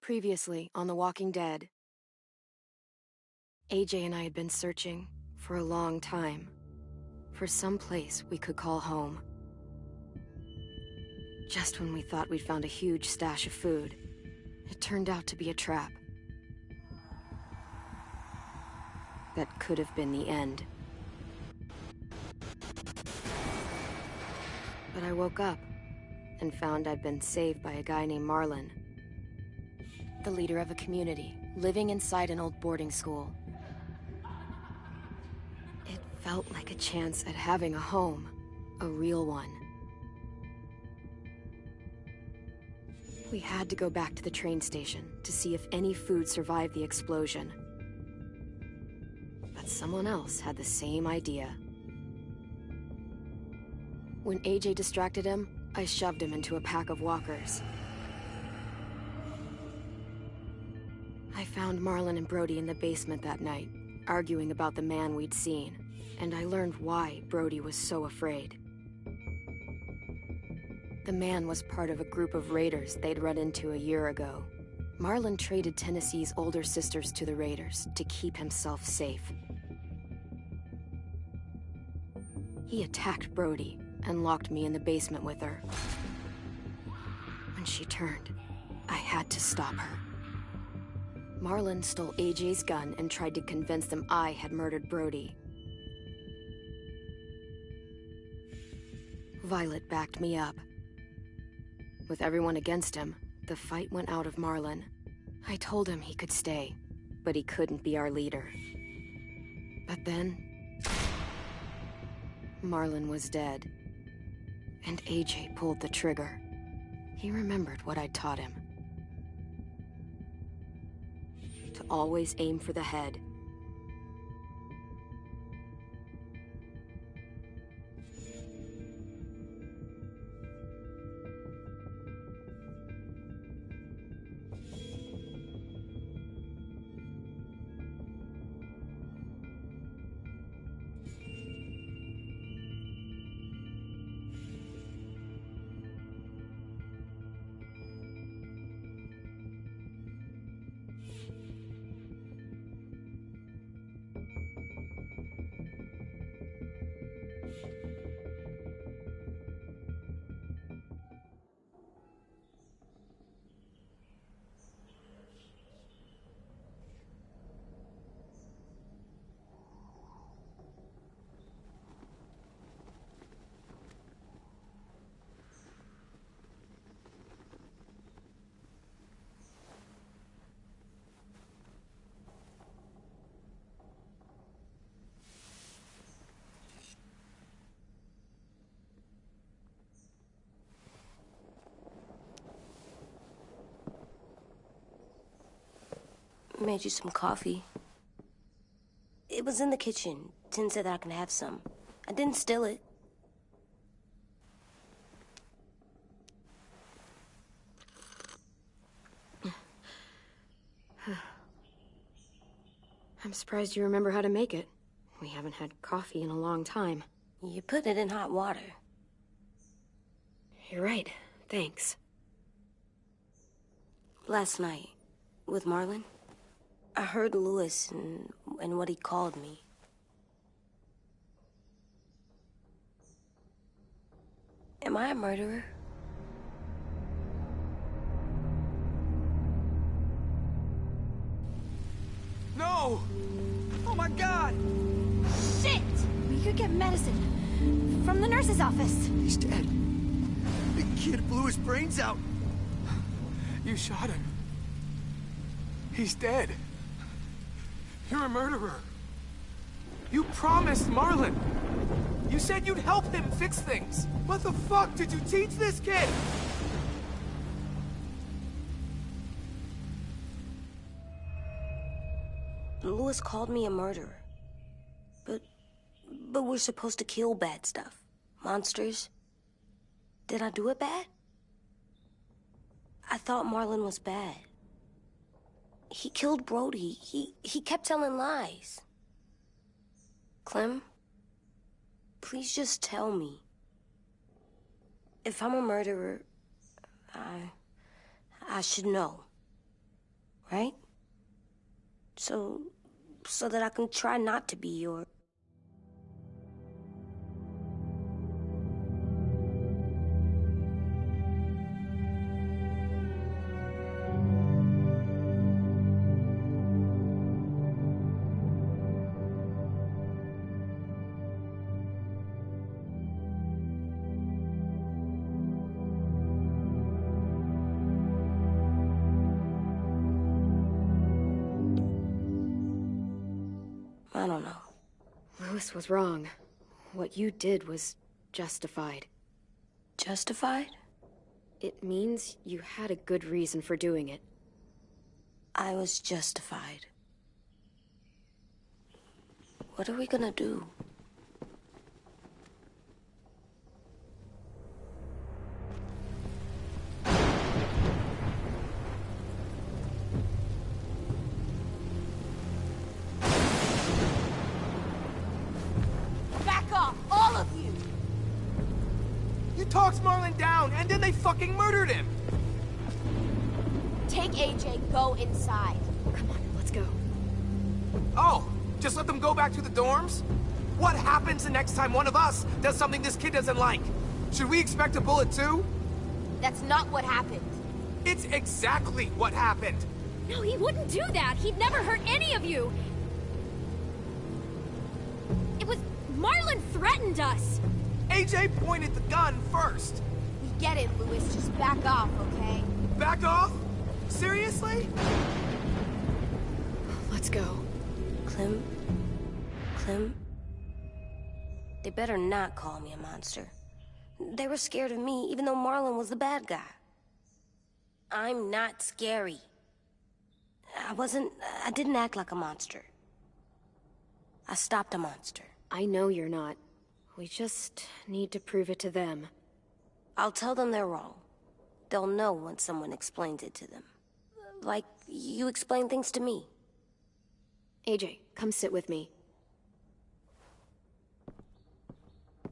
Previously on The Walking Dead, AJ and I had been searching for a long time for some place we could call home. Just when we thought we'd found a huge stash of food, it turned out to be a trap. That could have been the end. But I woke up and found I'd been saved by a guy named Marlon, the leader of a community living inside an old boarding school. It felt like a chance at having a home, a real one. We had to go back to the train station to see if any food survived the explosion. But someone else had the same idea. When AJ distracted him, I shoved him into a pack of walkers. I found Marlon and Brody in the basement that night, arguing about the man we'd seen, and I learned why Brody was so afraid. The man was part of a group of raiders they'd run into a year ago. Marlon traded Tennessee's older sisters to the raiders to keep himself safe. He attacked Brody and locked me in the basement with her. When she turned, I had to stop her. Marlon stole AJ's gun and tried to convince them I had murdered Brody. Violet backed me up. With everyone against him, the fight went out of Marlon. I told him he could stay, but he couldn't be our leader. But then, Marlon was dead, and AJ pulled the trigger. He remembered what I'd taught him. To always aim for the head. Made you some coffee. It was in the kitchen. Tin said that I can have some. I didn't steal it. I'm surprised you remember how to make it. We haven't had coffee in a long time. You put it in hot water. You're right. Thanks. Last night, with Marlon, I heard Lewis and what he called me. Am I a murderer? No! Oh my God! Shit! We could get medicine from the nurse's office. He's dead. The kid blew his brains out. You shot him. He's dead. You're a murderer. You promised Marlon. You said you'd help him fix things. What the fuck did you teach this kid? Lewis called me a murderer. But we're supposed to kill bad stuff. Monsters. Did I do it bad? I thought Marlon was bad. He killed Brody. He kept telling lies. Clem, please just tell me. If I'm a murderer, I should know. right? So that I can try not to be your... I don't know. Louis was wrong. What you did was justified. Justified? It means you had a good reason for doing it. I was justified. What are we gonna do? Back off, all of you! You talked Marlin down, and then they fucking murdered him! Take AJ, go inside. Come on, let's go. Oh, just let them go back to the dorms? What happens the next time one of us does something this kid doesn't like? Should we expect a bullet too? That's not what happened. It's exactly what happened! No, he wouldn't do that. He'd never hurt any of you. It was... Marlin threatened us. AJ pointed the gun first! We get it, Louis. Just back off, okay? Back off? Seriously? Let's go. Clem? Clem? They better not call me a monster. They were scared of me, even though Marlin was the bad guy. I'm not scary. I didn't act like a monster. I stopped a monster. I know you're not. We just need to prove it to them. I'll tell them they're wrong. They'll know once someone explains it to them. Like you explain things to me. AJ, come sit with me.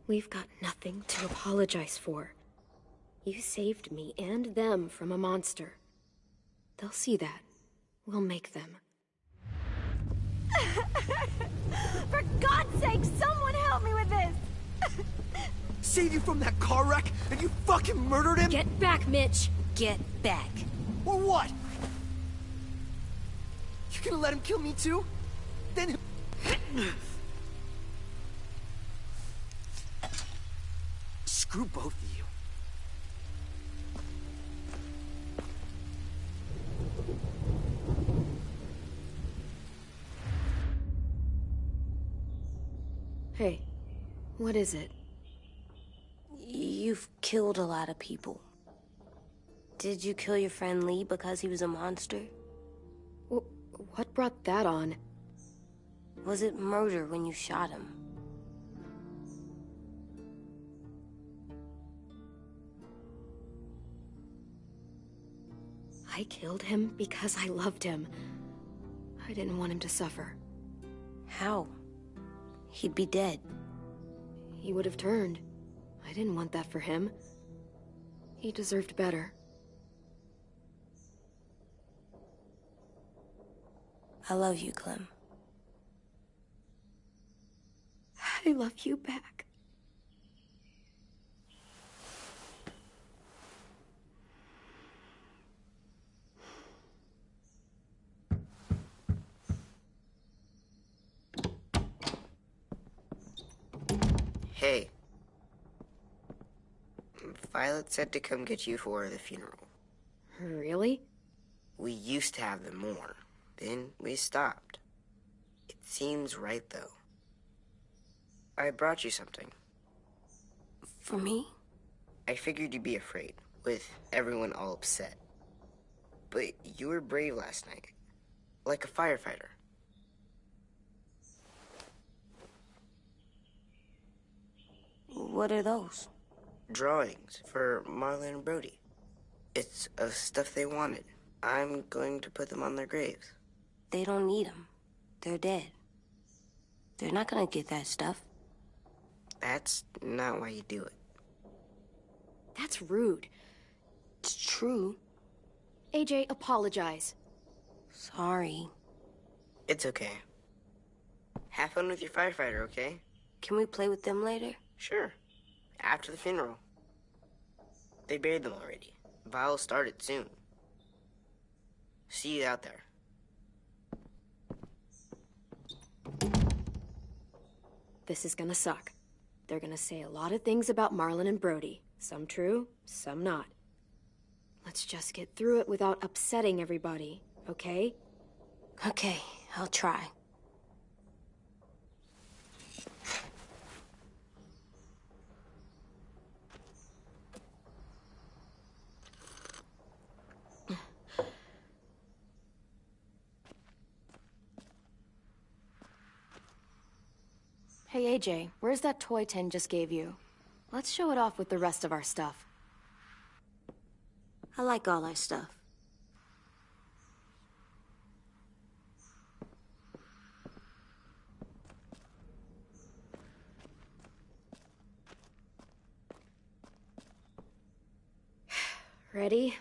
We've got nothing to apologize for. You saved me and them from a monster. They'll see that. We'll make them. For God's sake, someone help me with this! Saved you from that car wreck, and you fucking murdered him? Get back, Mitch! Get back. Or what? You gonna let him kill me too? Then... Screw both of you. Hey, what is it? You've killed a lot of people. Did you kill your friend Lee because he was a monster? What brought that on? Was it murder when you shot him? I killed him because I loved him. I didn't want him to suffer. How? He'd be dead. He would have turned. I didn't want that for him. He deserved better. I love you, Clem. I love you back. Hey. Violet said to come get you for the funeral. Really? We used to have them more. Then we stopped. It seems right, though. I brought you something. For me? I figured you'd be afraid, with everyone all upset. But you were brave last night. Like a firefighter. What are those? Drawings for Marlon and Brody. It's of stuff they wanted. I'm going to put them on their graves. They don't need them. They're dead. They're not gonna get that stuff. That's not why you do it. That's rude. It's true. AJ, apologize. Sorry. It's okay. Have fun with your firefighter, okay? Can we play with them later? Sure. After the funeral. They buried them already. Vile'll start it soon. See you out there. This is gonna suck. They're gonna say a lot of things about Marlon and Brody. Some true, some not. Let's just get through it without upsetting everybody, okay? Okay, I'll try. Hey, AJ, where's that toy Ten just gave you? Let's show it off with the rest of our stuff. I like all our stuff. Ready?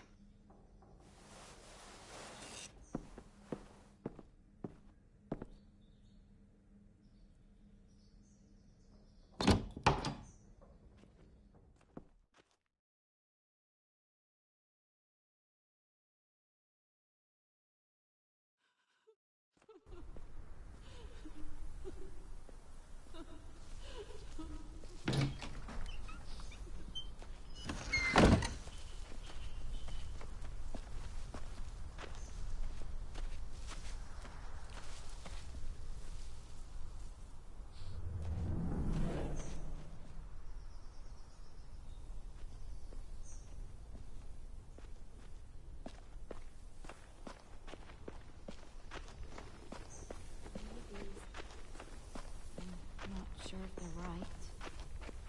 Sure if they're right.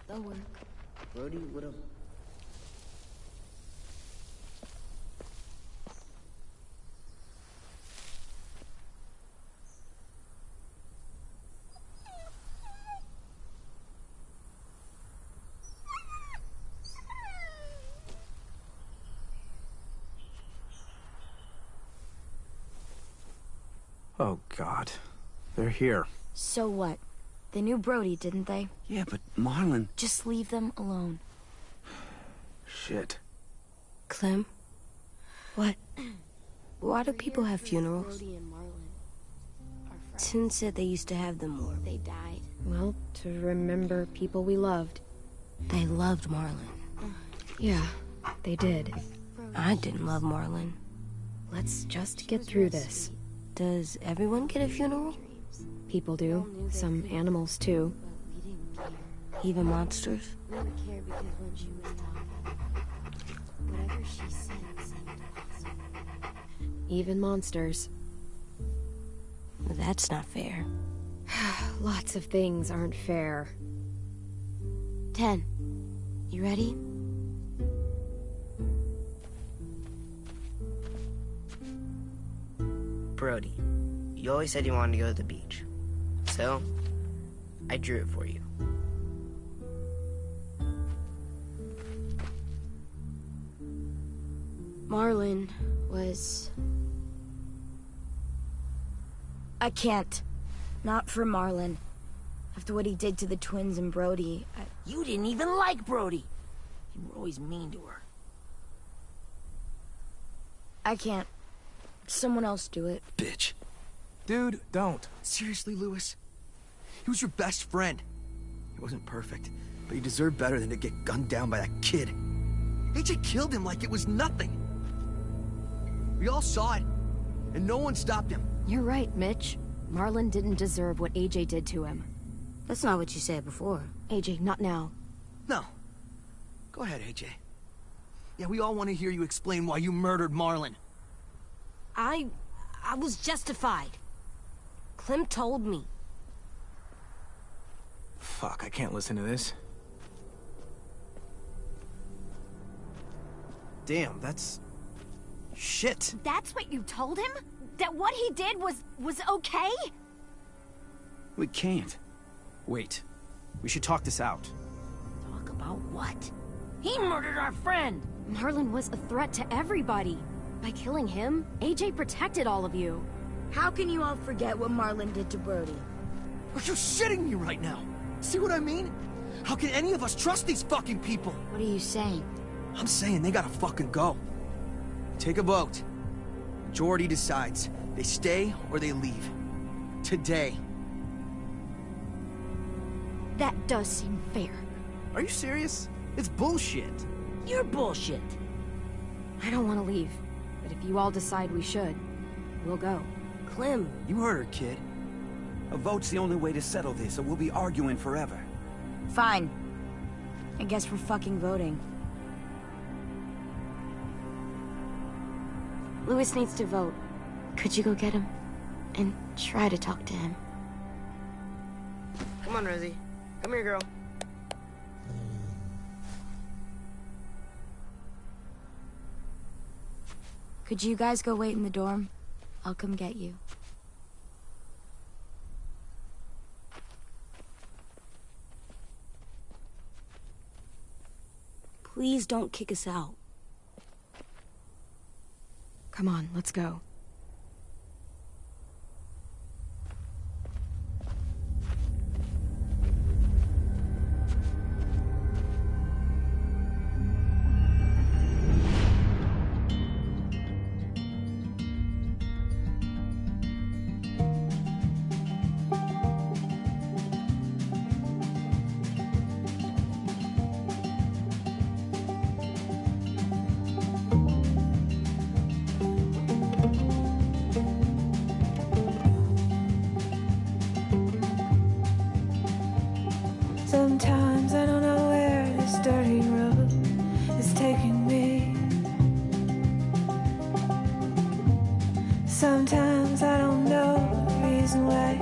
They'll work. Brody would've... Oh, God. They're here. So what? They knew Brody, didn't they? Yeah, but Marlon... Just leave them alone. Shit. Clem? What? Why do people have funerals? Brody and Marlon are friends. Tin said they used to have them more. They died. Well, to remember people we loved. They loved Marlon. Yeah, they did. I didn't love Marlon. Let's just get through this. Does everyone get a funeral? People do. Some animals, too. Even monsters? We would care because when she was talking, whatever she said seemed awesome. Even monsters. That's not fair. Lots of things aren't fair. 10. You ready? Brody, you always said you wanted to go to the beach. So, I drew it for you. Marlon was... I can't. Not for Marlon. After what he did to the twins and Brody, You didn't even like Brody. You were always mean to her. I can't. Someone else do it. Bitch. Dude, don't. Seriously, Lewis? He was your best friend. He wasn't perfect, but he deserved better than to get gunned down by that kid. AJ killed him like it was nothing. We all saw it, and no one stopped him. You're right, Mitch. Marlon didn't deserve what AJ did to him. That's not what you said before. AJ, not now. No. Go ahead, AJ. Yeah, we all want to hear you explain why you murdered Marlon. I was justified. Clem told me. Fuck, I can't listen to this. Damn, that's... shit. That's what you told him? That what he did was okay? We can't. Wait. We should talk this out. Talk about what? He murdered our friend! Marlon was a threat to everybody. By killing him, AJ protected all of you. How can you all forget what Marlon did to Brody? Are you shitting me right now? See what I mean? How can any of us trust these fucking people? What are you saying? I'm saying they gotta fucking go. Take a vote. Majority decides. They stay or they leave. Today. That does seem fair. Are you serious? It's bullshit. You're bullshit. I don't want to leave, but if you all decide we should, we'll go. Clem, You heard her, kid. A vote's the only way to settle this, or we'll be arguing forever. Fine. I guess we're fucking voting. Louis needs to vote. Could you go get him? And try to talk to him. Come on, Rosie. Come here, girl. Could you guys go wait in the dorm? I'll come get you. please don't kick us out. Come on, let's go. Sometimes I don't know where this dirty road is taking me. Sometimes I don't know the reason why,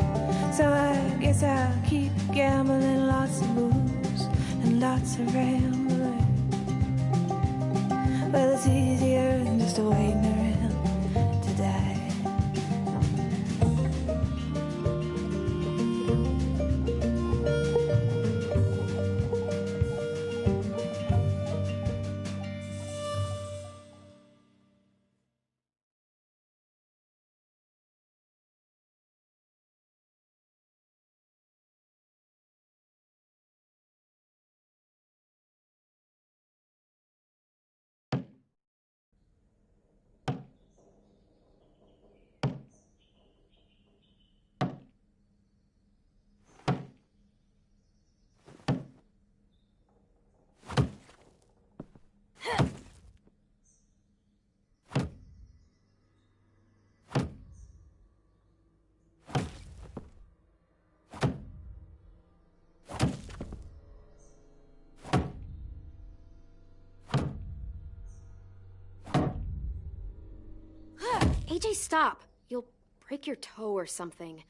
so I guess I'll keep gambling, lots of moves and lots of rambling. Well, it's easier than just waiting around to die. AJ, stop! You'll break your toe or something.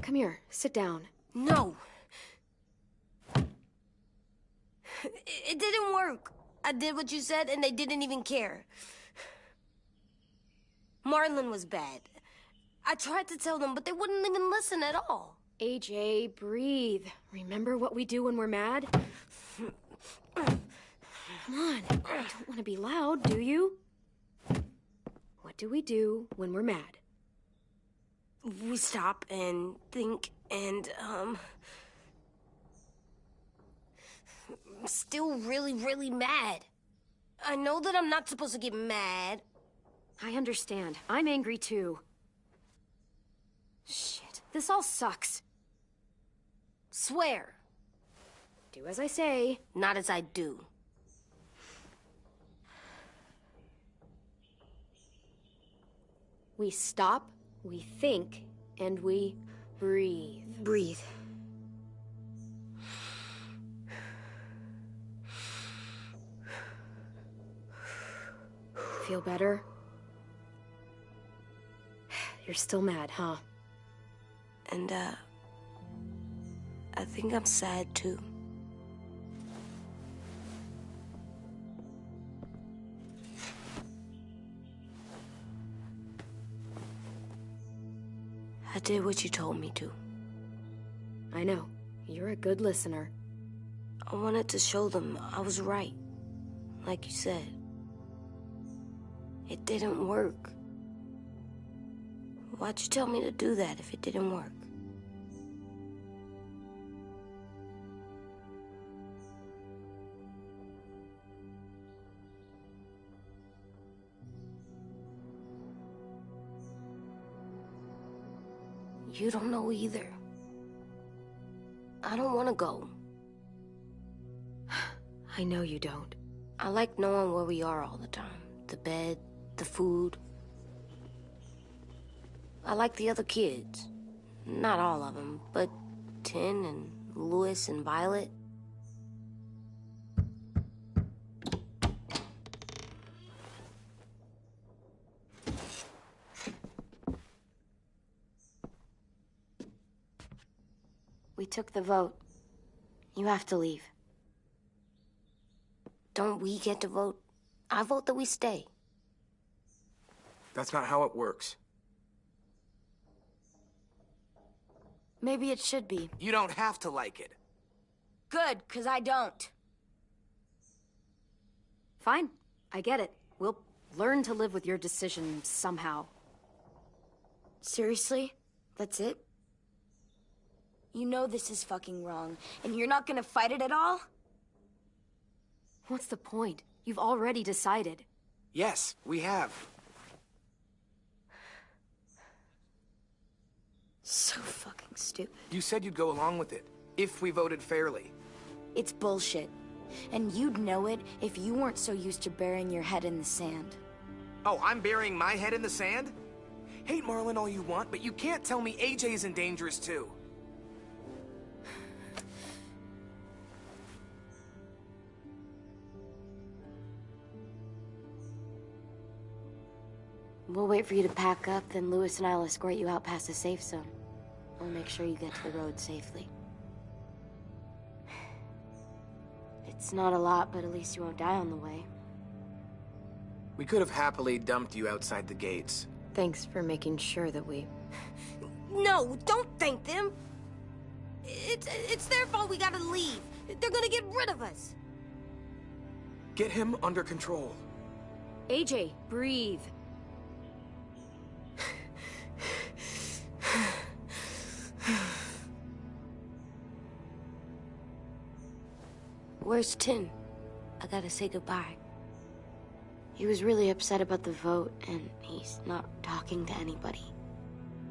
Come here, sit down. No. It didn't work. I did what you said, and they didn't even care. Marlon was bad. I tried to tell them, but they wouldn't even listen at all. AJ, breathe. Remember what we do when we're mad? Come on, you don't want to be loud, do you? What do we do when we're mad? We stop and think and, I'm still really, really mad. I know that I'm not supposed to get mad. I understand. I'm angry too. Shit, this all sucks. Swear. Do as I say. Not as I do. We stop, we think, and we breathe. Breathe. Feel better? You're still mad, huh? And, I think I'm sad too. I did what you told me to. I know. You're a good listener. I wanted to show them I was right. Like you said, it didn't work. Why'd you tell me to do that if it didn't work? You don't know either. I don't want to go. I know you don't. I like knowing where we are all the time. The bed, the food. I like the other kids. Not all of them, but Tin and Louis and Violet. We took the vote. You have to leave. Don't we get to vote? I vote that we stay. That's not how it works. Maybe it should be. You don't have to like it. Good, 'cause I don't. Fine. I get it. We'll learn to live with your decision somehow. Seriously? That's it? You know this is fucking wrong, and you're not gonna fight it at all? What's the point? You've already decided. Yes, we have. So fucking stupid. You said you'd go along with it, if we voted fairly. It's bullshit. And you'd know it if you weren't so used to burying your head in the sand. Oh, I'm burying my head in the sand? Hate Marlon all you want, but you can't tell me AJ's in dangerous too. We'll wait for you to pack up, then Louis and I'll escort you out past the safe zone. We'll make sure you get to the road safely. It's not a lot, but at least you won't die on the way. We could have happily dumped you outside the gates. Thanks for making sure that we... No, don't thank them! It's their fault we gotta leave. They're gonna get rid of us. Get him under control. AJ, breathe. Where's Tin? I gotta say goodbye. He was really upset about the vote, and he's not talking to anybody.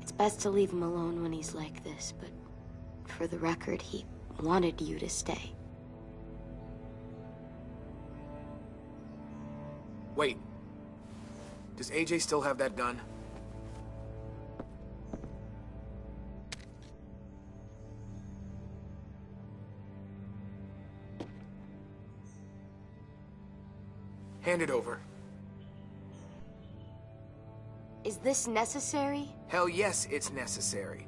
It's best to leave him alone when he's like this, but for the record, he wanted you to stay. Wait. Does AJ still have that gun? Hand it over. Is this necessary? Hell yes, it's necessary.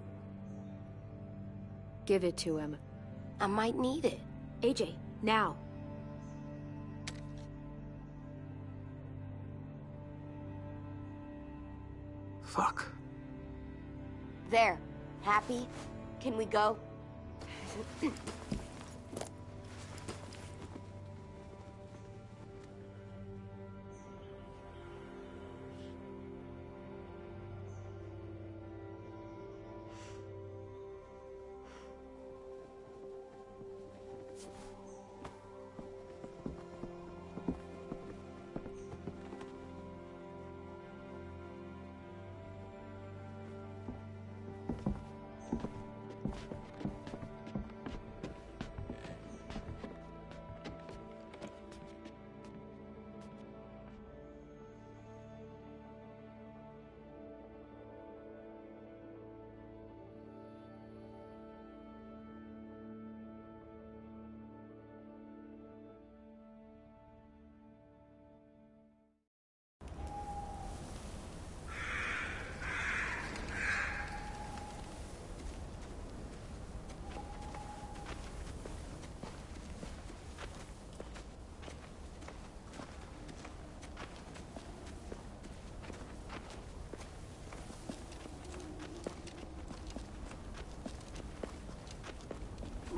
Give it to him. I might need it. AJ, now. Fuck. There. Happy? Can we go?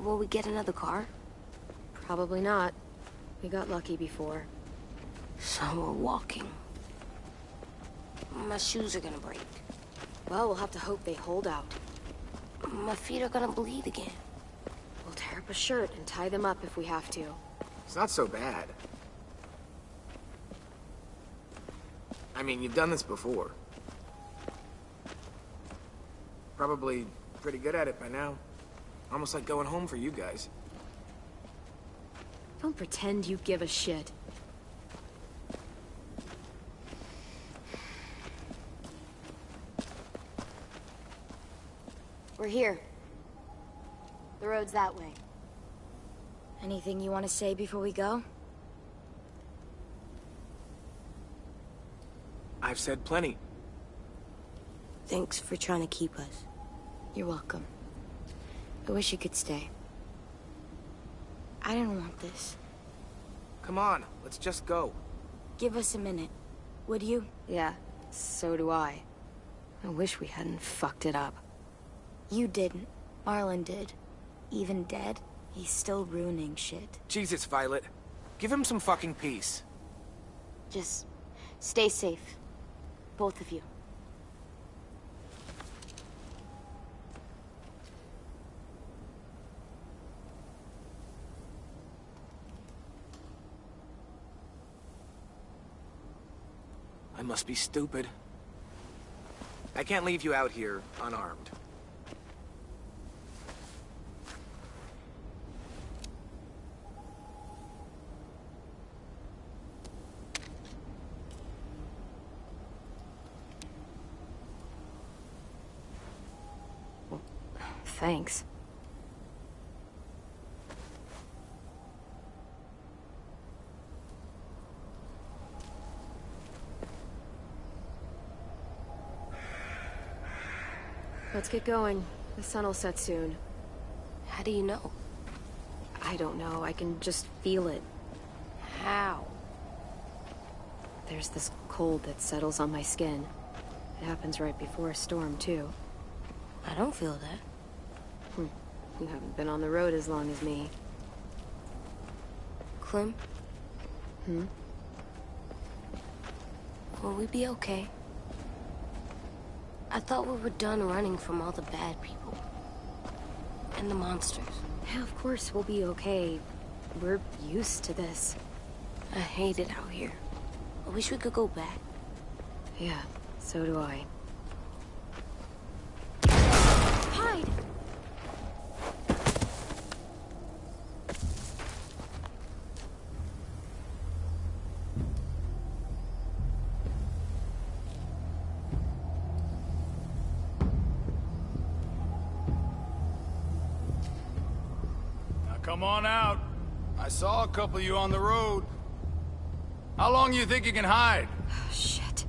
Will we get another car? Probably not. We got lucky before. So we're walking. My shoes are gonna break. Well, we'll have to hope they hold out. My feet are gonna bleed again. We'll tear up a shirt and tie them up if we have to. It's not so bad. I mean, you've done this before. Probably pretty good at it by now. Almost like going home for you guys. Don't pretend you give a shit. We're here. The road's that way. Anything you want to say before we go? I've said plenty. Thanks for trying to keep us. You're welcome. I wish you could stay. I didn't want this. Come on, let's just go. Give us a minute, would you? Yeah, so do I. I wish we hadn't fucked it up. You didn't. Marlon did. Even dead, he's still ruining shit. Jesus, Violet. Give him some fucking peace. Just stay safe. Both of you. I must be stupid. I can't leave you out here unarmed. Thanks. Let's get going. The sun will set soon. How do you know? I don't know. I can just feel it. How? There's this cold that settles on my skin. It happens right before a storm, too. I don't feel that. You haven't been on the road as long as me. Clem? Will we be okay? I thought we were done running from all the bad people. And the monsters. Yeah, of course we'll be okay. We're used to this. I hate it out here. I wish we could go back. Yeah, so do I. Hide! Come on out. I saw a couple of you on the road. How long you think you can hide? Shit.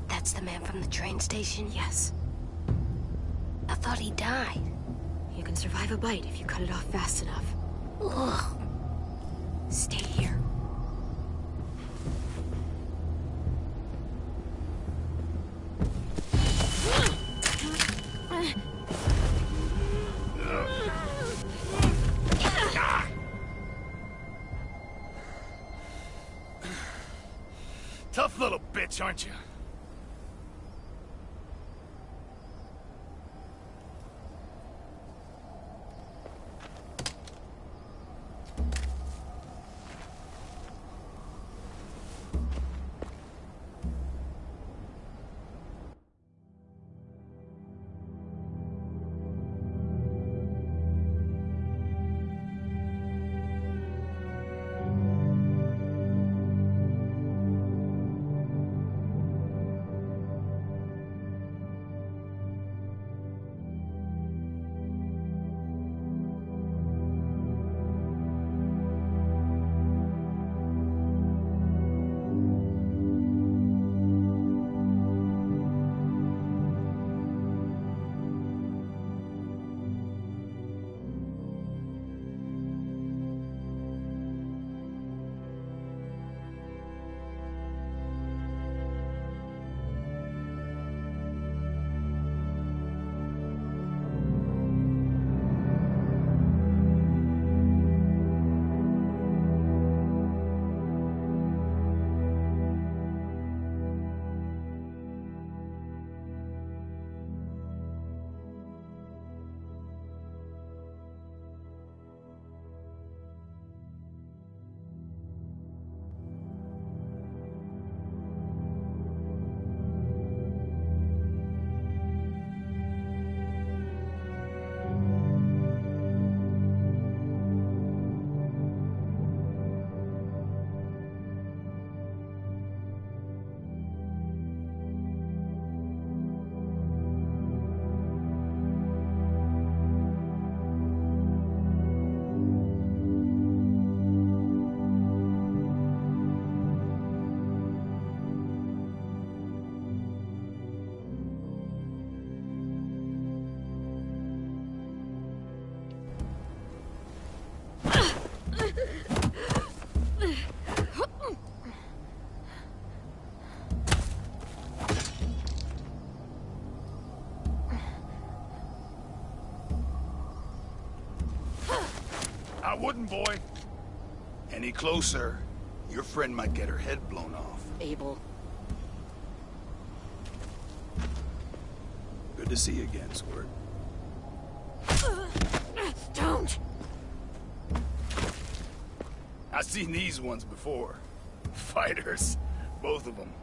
That's the man from the train station? Yes. I thought he died. You can survive a bite if you cut it off fast enough. Ugh. Stay here. Tough little bitch, aren't you? boy. Any closer, your friend might get her head blown off. Abel. Good to see you again, Squirt. Don't! I've seen these ones before. Fighters. Both of them.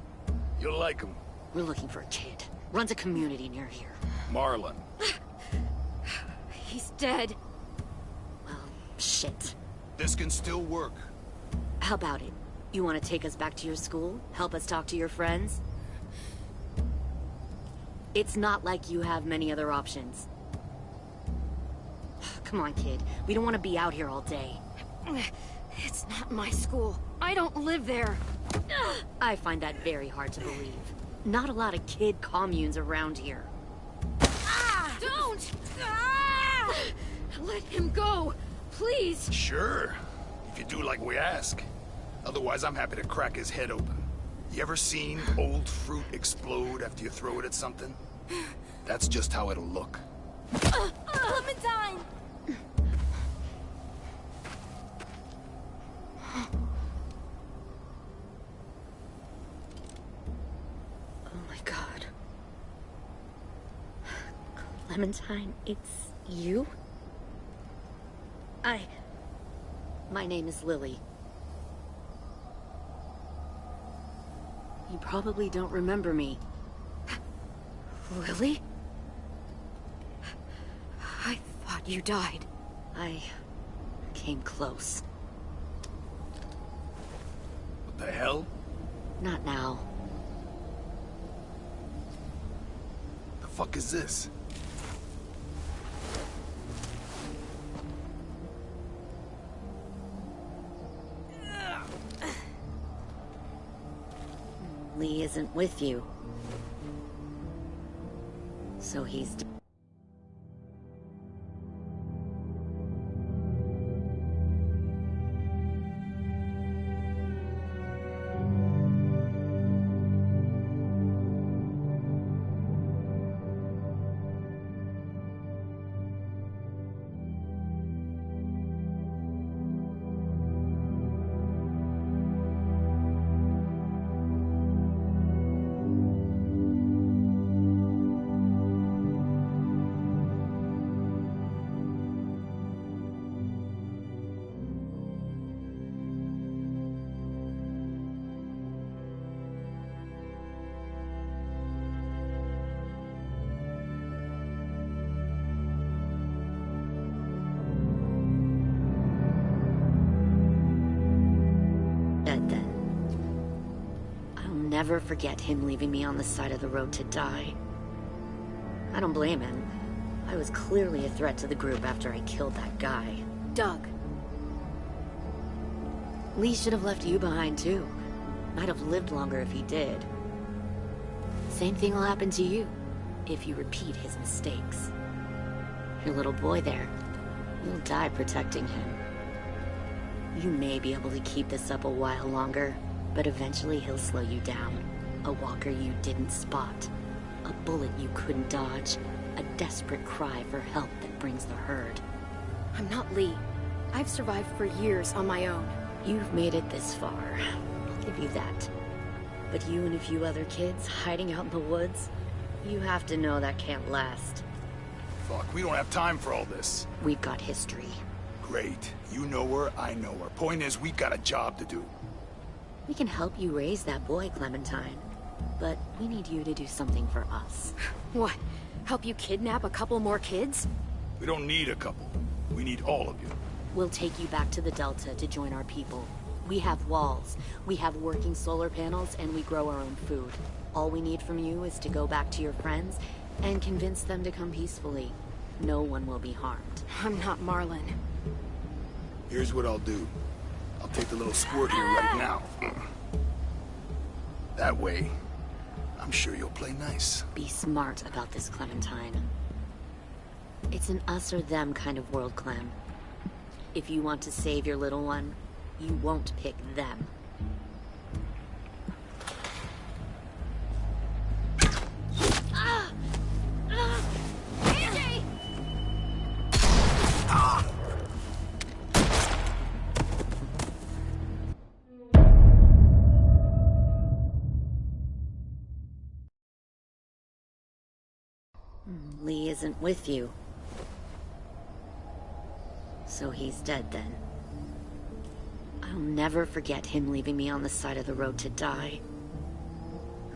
You'll like them. We're looking for a kid. Runs a community near here. Marlon. He's dead. Well, shit. This can still work. How about it? You want to take us back to your school? Help us talk to your friends? It's not like you have many other options. Come on, kid. We don't want to be out here all day. It's not my school. I don't live there. I find that very hard to believe. Not a lot of kid communes around here. Don't! Let him go, please. Sure. If you do like we ask. Otherwise, I'm happy to crack his head open. You ever seen old fruit explode after you throw it at something? That's just how it'll look. Clementine! Oh my god. Clementine, it's you? My name is Lily. You probably don't remember me. Lily? I thought you died. I came close. What the hell? Not now. The fuck is this? Lee isn't with you. So he's... never forget him leaving me on the side of the road to die. I don't blame him. I was clearly a threat to the group after I killed that guy. Doug. Lee should have left you behind too. Might have lived longer if he did. Same thing will happen to you, if you repeat his mistakes. Your little boy there, you'll die protecting him. You may be able to keep this up a while longer, but eventually he'll slow you down. A walker you didn't spot. A bullet you couldn't dodge. A desperate cry for help that brings the herd. I'm not Lee. I've survived for years on my own. You've made it this far. I'll give you that. But you and a few other kids hiding out in the woods, you have to know that can't last. Fuck, we don't have time for all this. We've got history. Great. You know her, I know her. Point is, we got a job to do. We can help you raise that boy, Clementine. But we need you to do something for us. What? Help you kidnap a couple more kids? We don't need a couple. We need all of you. We'll take you back to the Delta to join our people. We have walls, we have working solar panels, and we grow our own food. All we need from you is to go back to your friends and convince them to come peacefully. No one will be harmed. I'm not Marlon. Here's what I'll do. I'll take the little squirt here right now. That way, I'm sure you'll play nice. Be smart about this, Clementine. It's an us or them kind of world, Clem. If you want to save your little one, you won't pick them. AJ! Lee isn't with you. So he's dead then. I'll never forget him leaving me on the side of the road to die.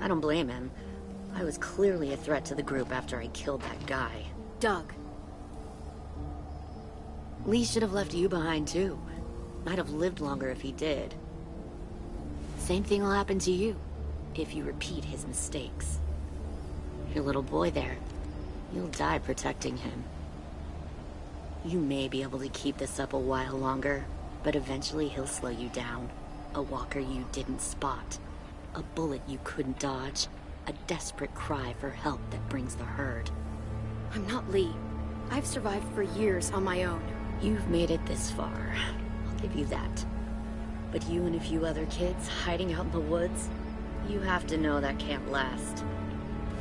I don't blame him. I was clearly a threat to the group after I killed that guy. Doug. Lee should have left you behind too. Might have lived longer if he did. Same thing will happen to you, if you repeat his mistakes. Your little boy there, you'll die protecting him. You may be able to keep this up a while longer, but eventually he'll slow you down. A walker you didn't spot. A bullet you couldn't dodge. A desperate cry for help that brings the herd. I'm not Lee. I've survived for years on my own. You've made it this far. I'll give you that. But you and a few other kids hiding out in the woods, you have to know that can't last.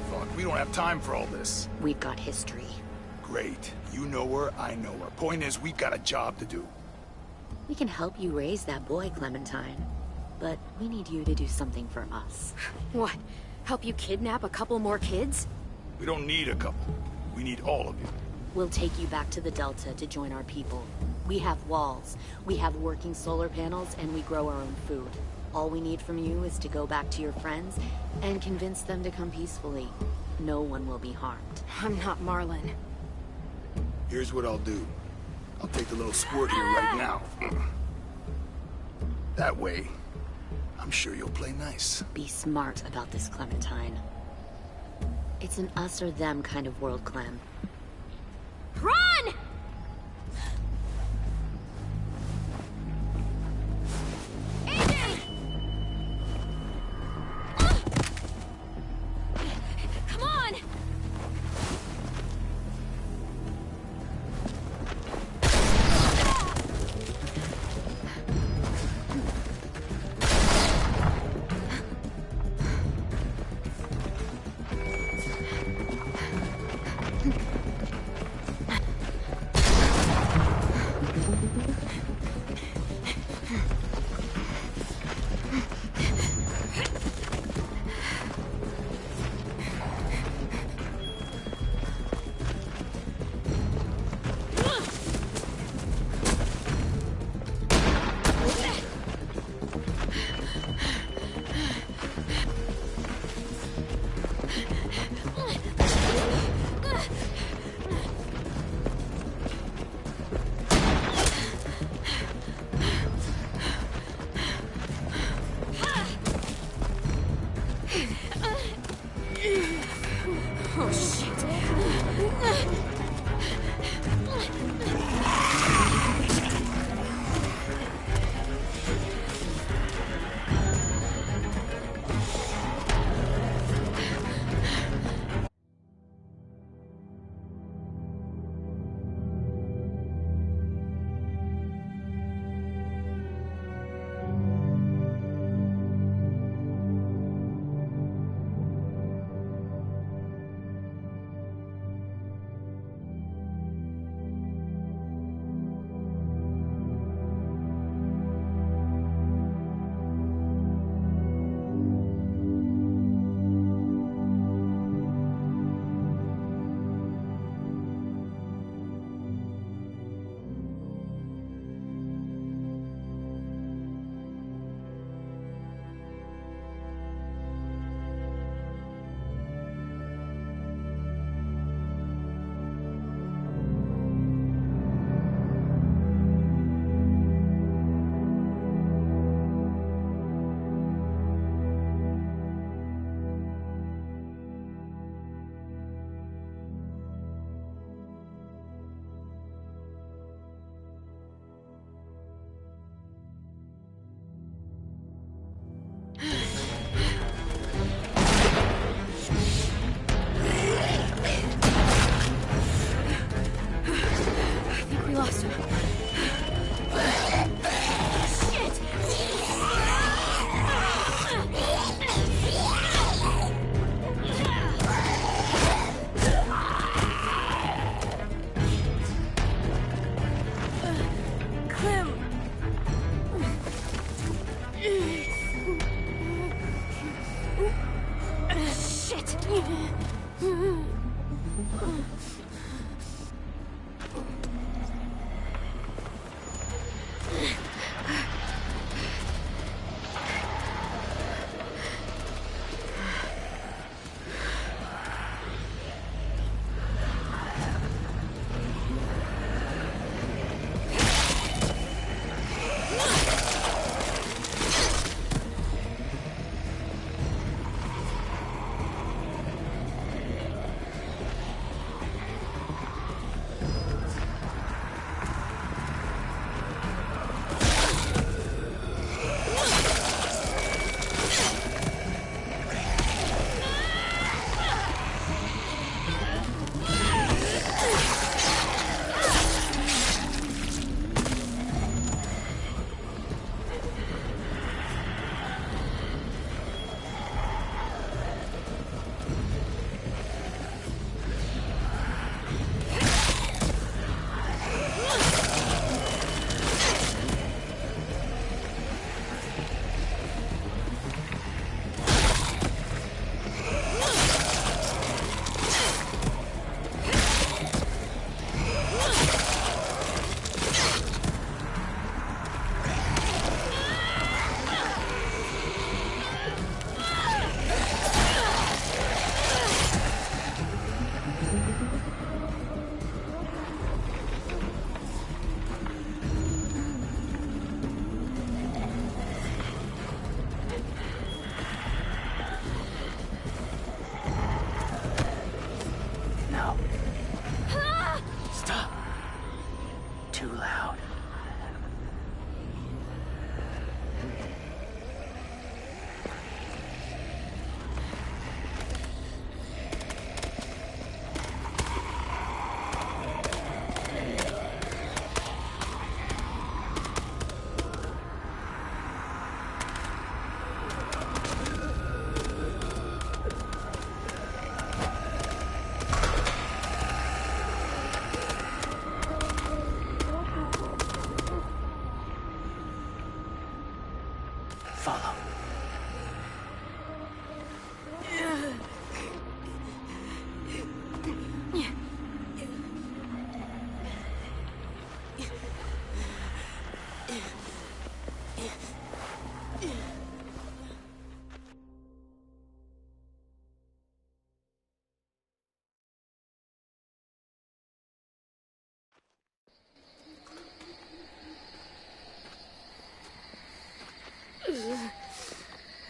Fuck, we don't have time for all this. We've got history. Great. You know her, I know her. Point is, we've got a job to do. We can help you raise that boy, Clementine. But we need you to do something for us. What? Help you kidnap a couple more kids? We don't need a couple. We need all of you. We'll take you back to the Delta to join our people. We have walls, we have working solar panels, and we grow our own food. All we need from you is to go back to your friends and convince them to come peacefully. No one will be harmed. I'm not Marlon. Here's what I'll do. I'll take the little squirt here right now. That way, I'm sure you'll play nice. Be smart about this, Clementine. It's an us or them kind of world, Clem. Run! AJ! Come on!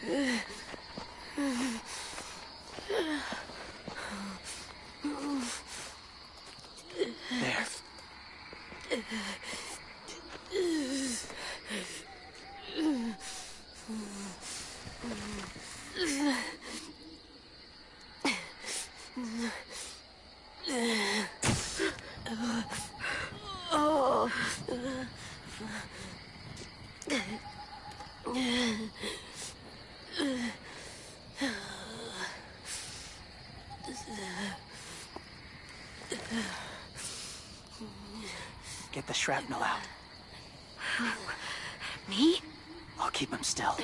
There. Get the shrapnel out. Me? I'll keep him still.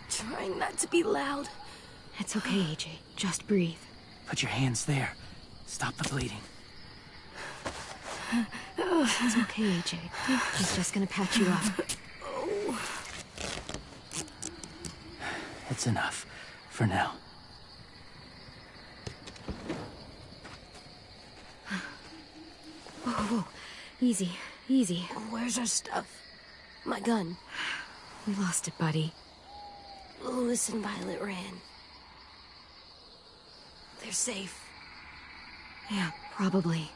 Trying not to be loud. It's okay, AJ. Just breathe. Put your hands there. Stop the bleeding. It's okay, AJ. He's just gonna patch you up. It's enough. For now. Whoa, whoa. Easy, easy. Where's our stuff? My gun. We lost it, buddy. Louis and Violet ran. They're safe. Yeah, probably.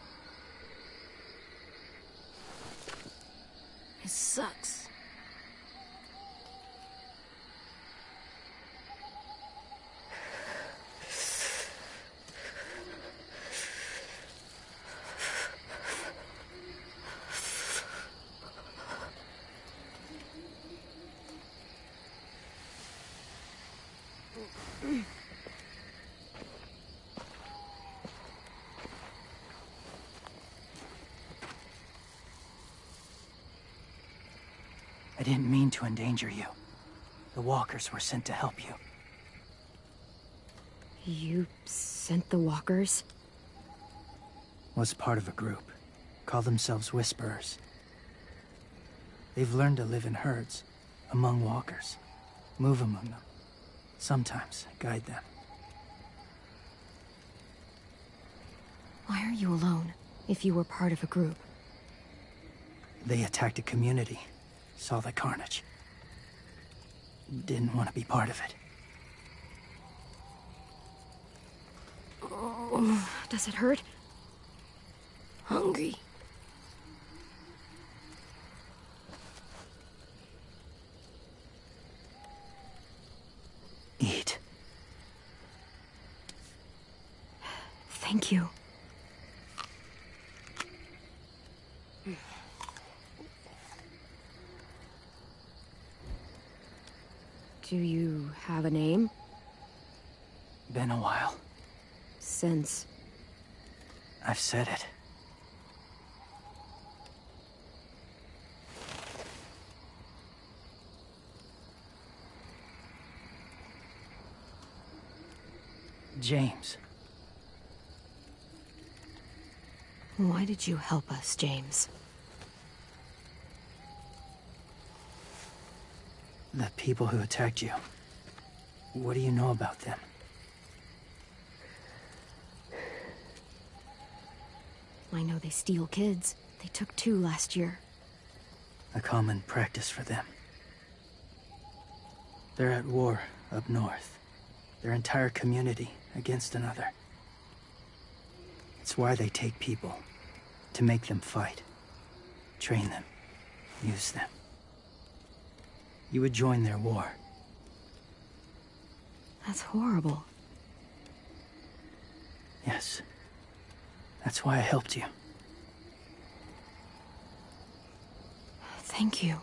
It sucks. I didn't mean to endanger you. The walkers were sent to help you. You sent the walkers? Was part of a group. Call themselves Whisperers. They've learned to live in herds, among walkers. Move among them. Sometimes guide them. Why are you alone, if you were part of a group? They attacked a community. Saw the carnage. Didn't want to be part of it. Oh, does it hurt? Hungry. Eat. Thank you. Do you have a name? Been a while. Since... I've said it. James. Why did you help us, James? The people who attacked you. What do you know about them? I know they steal kids. They took 2 last year. A common practice for them. They're at war up north. Their entire community against another. It's why they take people. To make them fight. Train them. Use them. You would join their war. That's horrible. Yes. That's why I helped you. Thank you.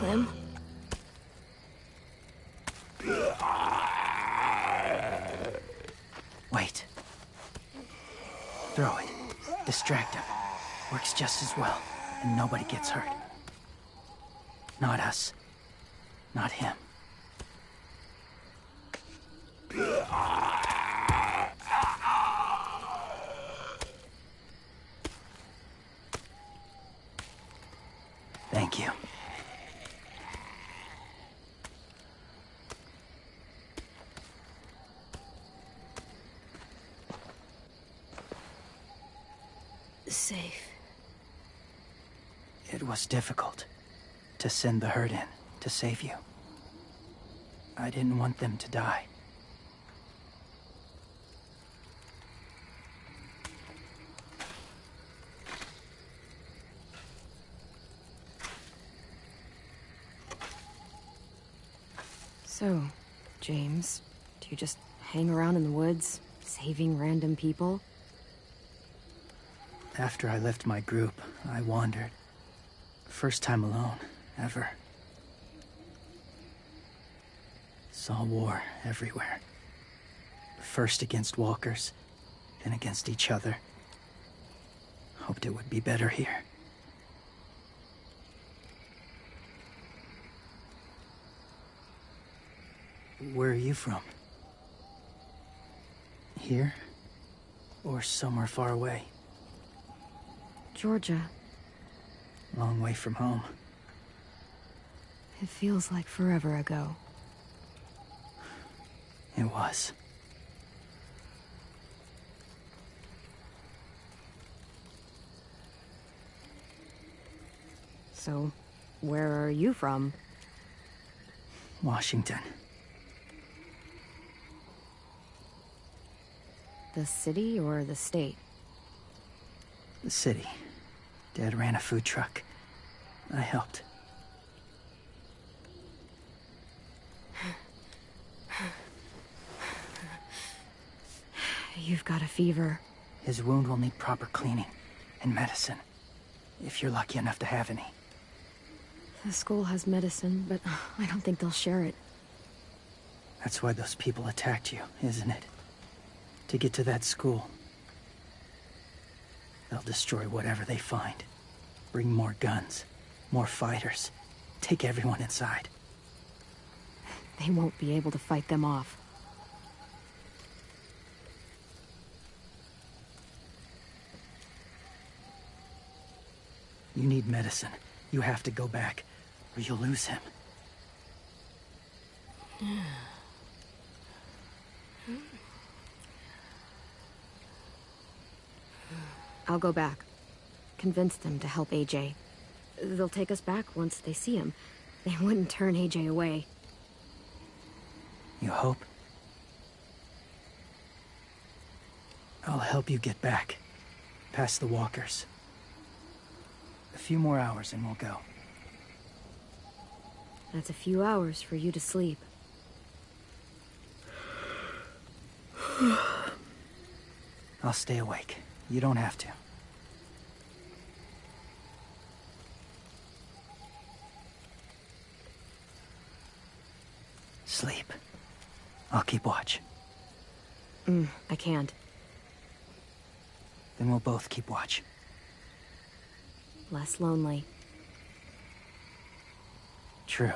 Clem? Wait. Throw it. Distract him. Works just as well, and nobody gets hurt. Not us. Not him. Thank you. Safe. It was difficult to send the herd in to save you. I didn't want them to die. So, James, do you just hang around in the woods, saving random people? After I left my group, I wandered. First time alone, ever. Saw war everywhere. First against walkers, then against each other. Hoped it would be better here. Where are you from? Here? Or somewhere far away? Georgia. Long way from home. It feels like forever ago. It was. So, where are you from? Washington. The city or the state? The city. Dad ran a food truck. I helped. You've got a fever. His wound will need proper cleaning and medicine, if you're lucky enough to have any. The school has medicine, but I don't think they'll share it. That's why those people attacked you, isn't it? To get to that school. They'll destroy whatever they find. Bring more guns, more fighters. Take everyone inside. They won't be able to fight them off. You need medicine. You have to go back, or you'll lose him. I'll go back. Convince them to help AJ. They'll take us back once they see him. They wouldn't turn AJ away. You hope? I'll help you get back. Past the walkers. A few more hours and we'll go. That's a few hours for you to sleep. I'll stay awake. You don't have to. Sleep. I'll keep watch. I can't. Then we'll both keep watch. Less lonely. True.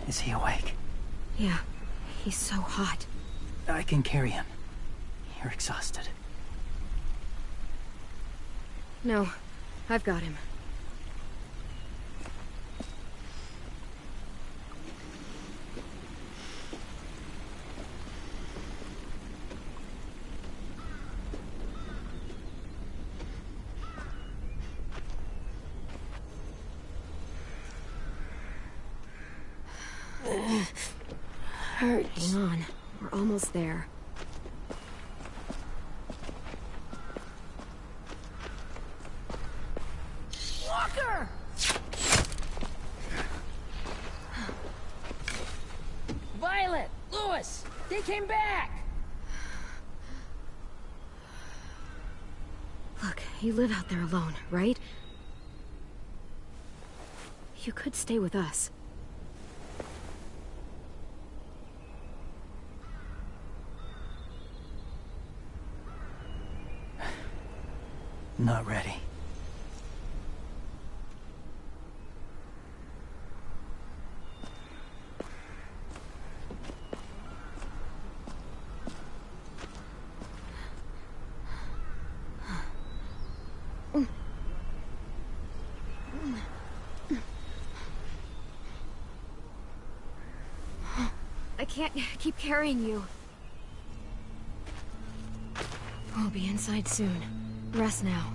Is he awake? Yeah, he's so hot. I can carry him. You're exhausted. No, I've got him. hurts. Hang on. We're almost there. Walker! Violet! Louis! They came back! Look, you live out there alone, right? You could stay with us. Not ready. I can't keep carrying you. We'll be inside soon. Rest now.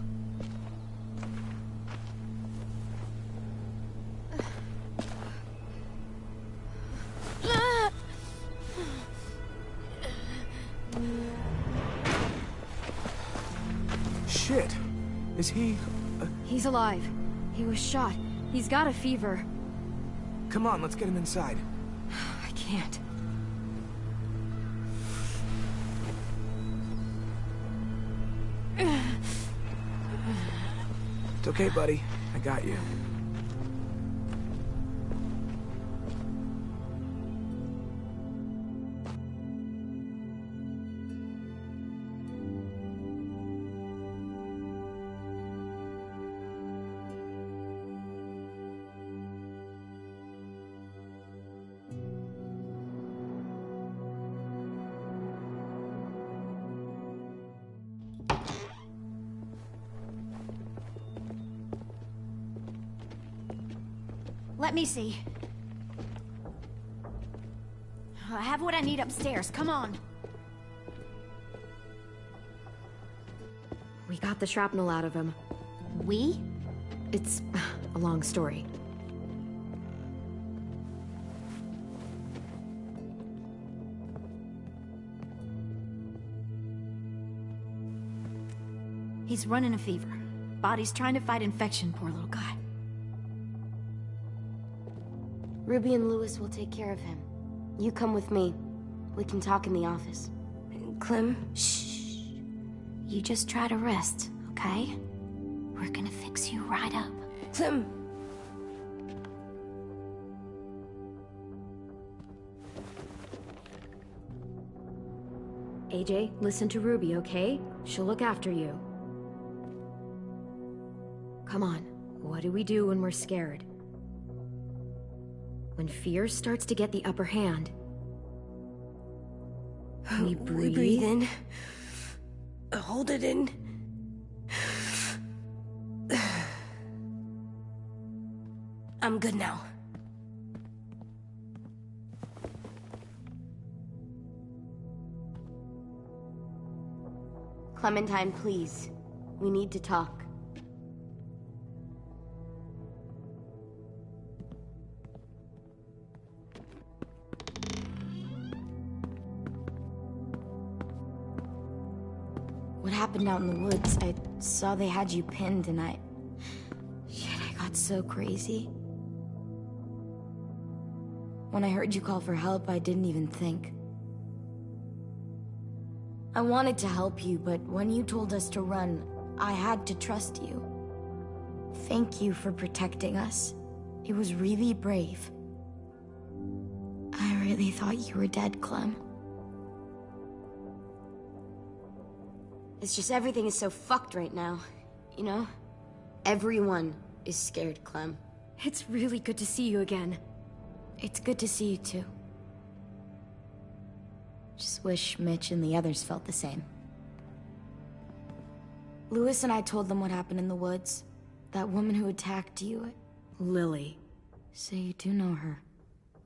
Shit. Is he... He's alive. He was shot. He's got a fever. Come on, let's get him inside. I can't. It's okay, buddy. I got you. Let me see. I have what I need upstairs. Come on. We got the shrapnel out of him. We? It's a long story. He's running a fever. Body's trying to fight infection, poor little guy. Ruby and Louis will take care of him. You come with me. We can talk in the office. Clem, shh. You just try to rest, okay? We're gonna fix you right up. Clem! AJ, listen to Ruby, okay? She'll look after you. Come on. What do we do when we're scared? When fear starts to get the upper hand, we breathe. We breathe in. Hold it in. I'm good now. Clementine, please. We need to talk. What happened out in the woods? I saw they had you pinned and Shit, I got so crazy. When I heard you call for help, I didn't even think. I wanted to help you, but when you told us to run, I had to trust you. Thank you for protecting us. It was really brave. I really thought you were dead, Clem. It's just everything is so fucked right now, you know? Everyone is scared, Clem. It's really good to see you again. It's good to see you too. Just wish Mitch and the others felt the same. Louis and I told them what happened in the woods. That woman who attacked you. Lily. So you do know her.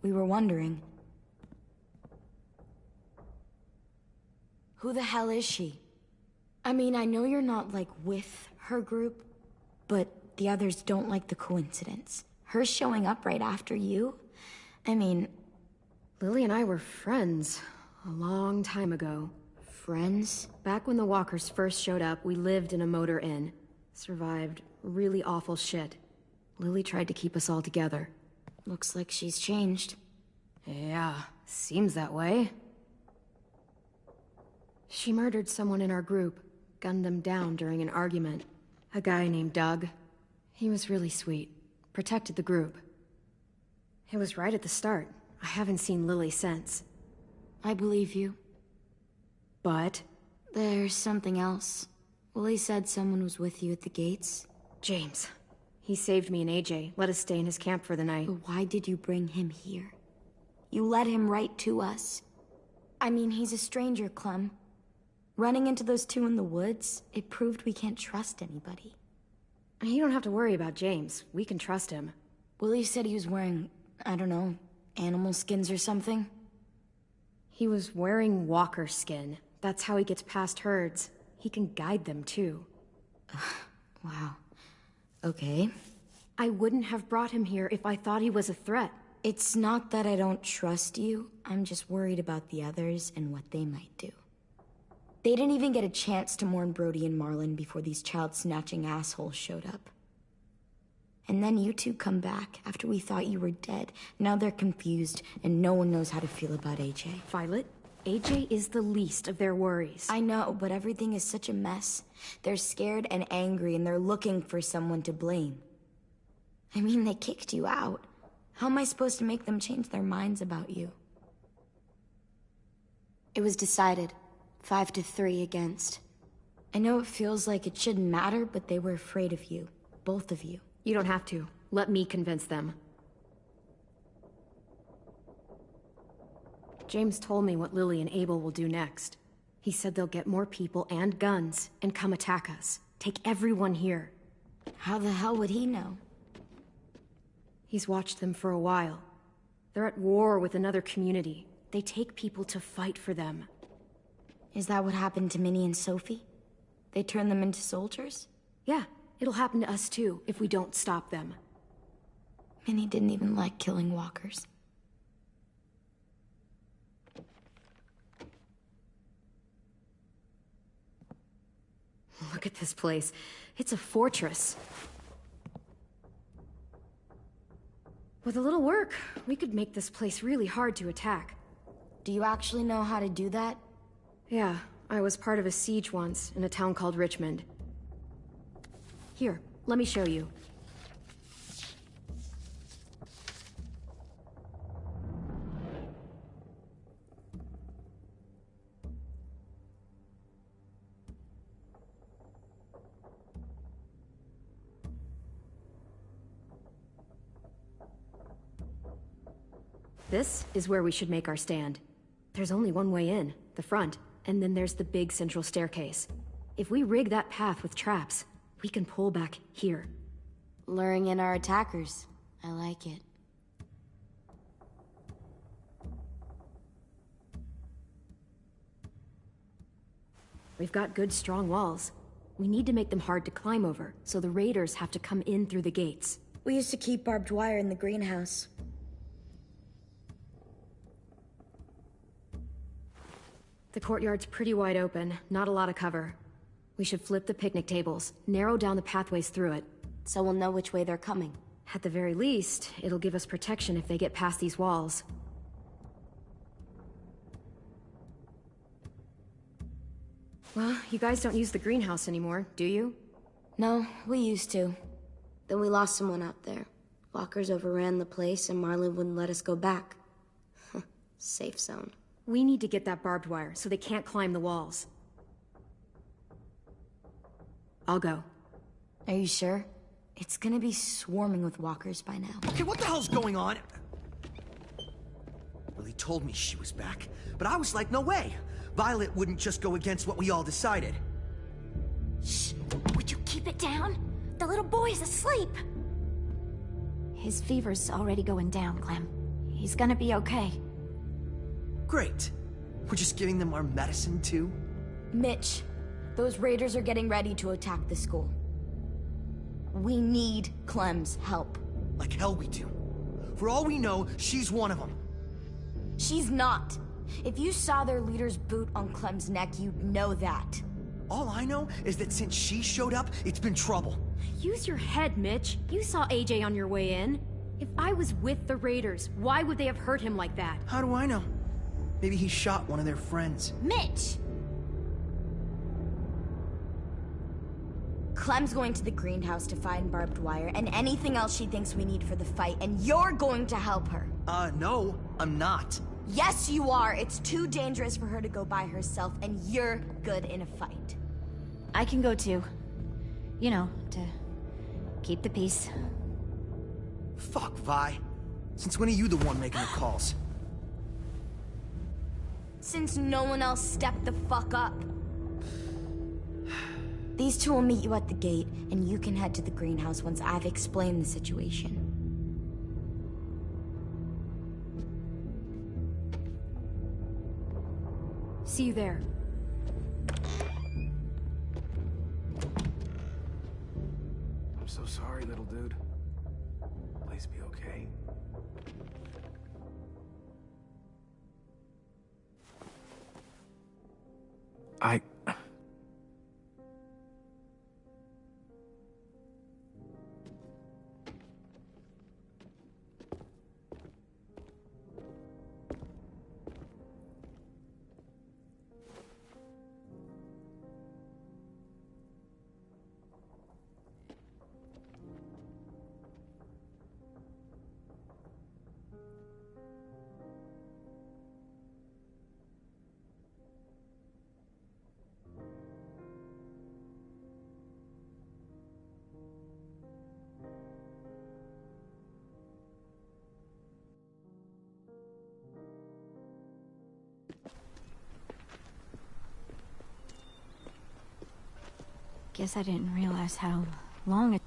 We were wondering. Who the hell is she? I mean, I know you're not, like, with her group, but the others don't like the coincidence. Her showing up right after you? I mean, Lily and I were friends a long time ago. Friends? Back when the walkers first showed up, we lived in a motor inn. Survived really awful shit. Lily tried to keep us all together. Looks like she's changed. Yeah, seems that way. She murdered someone in our group, gunned them down during an argument. A guy named Doug. He was really sweet. Protected the group. It was right at the start. I haven't seen Lily since. I believe you. But? There's something else. Willie said someone was with you at the gates. James. He saved me and AJ, let us stay in his camp for the night. But why did you bring him here? You led him right to us. I mean, he's a stranger, Clem. Running into those two in the woods, it proved we can't trust anybody. You don't have to worry about James. We can trust him. Willie said he was wearing, I don't know, animal skins or something. He was wearing walker skin. That's how he gets past herds. He can guide them, too. Wow. Okay. I wouldn't have brought him here if I thought he was a threat. It's not that I don't trust you. I'm just worried about the others and what they might do. They didn't even get a chance to mourn Brody and Marlon before these child-snatching assholes showed up. And then you two come back after we thought you were dead. Now they're confused, and no one knows how to feel about AJ. Violet, AJ is the least of their worries. I know, but everything is such a mess. They're scared and angry, and they're looking for someone to blame. I mean, they kicked you out. How am I supposed to make them change their minds about you? It was decided. 5-3 against. I know it feels like it shouldn't matter, but they were afraid of you. Both of you. You don't have to. Let me convince them. James told me what Lily and Abel will do next. He said they'll get more people and guns and come attack us. Take everyone here. How the hell would he know? He's watched them for a while. They're at war with another community. They take people to fight for them. Is that what happened to Minnie and Sophie? They turned them into soldiers? Yeah, it'll happen to us too, if we don't stop them. Minnie didn't even like killing walkers. Look at this place. It's a fortress. With a little work, we could make this place really hard to attack. Do you actually know how to do that? Yeah, I was part of a siege once, in a town called Richmond. Here, let me show you. This is where we should make our stand. There's only one way in, the front, and then there's the big central staircase. If we rig that path with traps, we can pull back here. Luring in our attackers. I like it. We've got good, strong walls. We need to make them hard to climb over, so the raiders have to come in through the gates. We used to keep barbed wire in the greenhouse. The courtyard's pretty wide open, not a lot of cover. We should flip the picnic tables, narrow down the pathways through it. So we'll know which way they're coming. At the very least, it'll give us protection if they get past these walls. Well, you guys don't use the greenhouse anymore, do you? No, we used to. Then we lost someone out there. Walkers overran the place and Marlon wouldn't let us go back. Safe zone. We need to get that barbed wire so they can't climb the walls. I'll go. Are you sure? It's gonna be swarming with walkers by now. Okay, what the hell's going on? Lily told me she was back, but I was like, no way. Violet wouldn't just go against what we all decided. Shh! Would you keep it down? The little boy's asleep! His fever's already going down, Clem. He's gonna be okay. Great. We're just giving them our medicine, too? Mitch, those raiders are getting ready to attack the school. We need Clem's help. Like hell we do. For all we know, she's one of them. She's not. If you saw their leader's boot on Clem's neck, you'd know that. All I know is that since she showed up, it's been trouble. Use your head, Mitch. You saw AJ on your way in. If I was with the Raiders, why would they have hurt him like that? How do I know? Maybe he shot one of their friends. Mitch! Clem's going to the greenhouse to find barbed wire and anything else she thinks we need for the fight, and you're going to help her. No, I'm not. Yes, you are. It's too dangerous for her to go by herself, and you're good in a fight. I can go too. You know, to keep the peace. Fuck, Vi. Since when are you the one making the calls? Since no one else stepped the fuck up. These two will meet you at the gate, and you can head to the greenhouse once I've explained the situation. See you there. I'm so sorry, little dude. Please be okay. Guess I didn't realize how long it